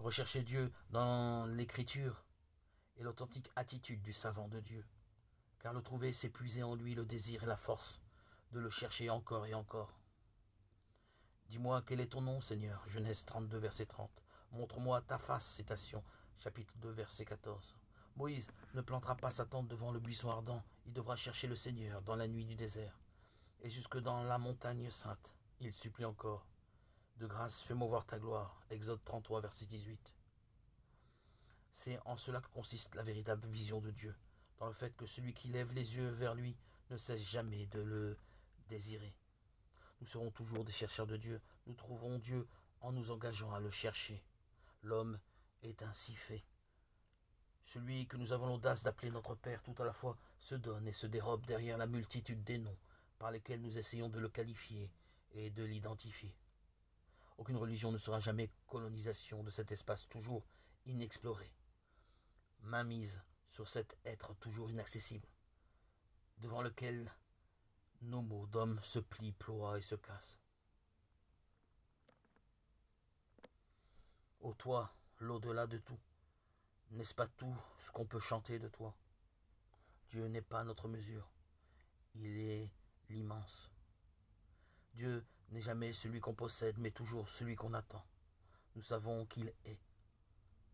Rechercher Dieu dans l'écriture est l'authentique attitude du savant de Dieu, car le trouver, c'est puiser en lui le désir et la force de le chercher encore et encore. Dis-moi quel est ton nom, Seigneur. Genèse 32, verset 30. Montre-moi ta face, citation, chapitre 2, verset 14. Moïse ne plantera pas sa tente devant le buisson ardent, il devra chercher le Seigneur dans la nuit du désert. Et jusque dans la montagne sainte, il supplie encore. De grâce, fais-moi voir ta gloire. Exode 33, verset 18. C'est en cela que consiste la véritable vision de Dieu, dans le fait que celui qui lève les yeux vers lui ne cesse jamais de le désirer. Nous serons toujours des chercheurs de Dieu. Nous trouverons Dieu en nous engageant à le chercher. L'homme est ainsi fait. Celui que nous avons l'audace d'appeler notre Père tout à la fois se donne et se dérobe derrière la multitude des noms par lesquels nous essayons de le qualifier et de l'identifier. Aucune religion ne sera jamais colonisation de cet espace toujours inexploré. Main mise sur cet être toujours inaccessible, devant lequel nos mots d'hommes se plient, ploient et se cassent. Ô toi, l'au-delà de tout, n'est-ce pas tout ce qu'on peut chanter de toi? Dieu n'est pas notre mesure, il est l'immense. Dieu n'est jamais celui qu'on possède, mais toujours celui qu'on attend. Nous savons qu'il est,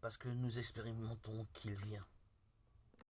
parce que nous expérimentons qu'il vient.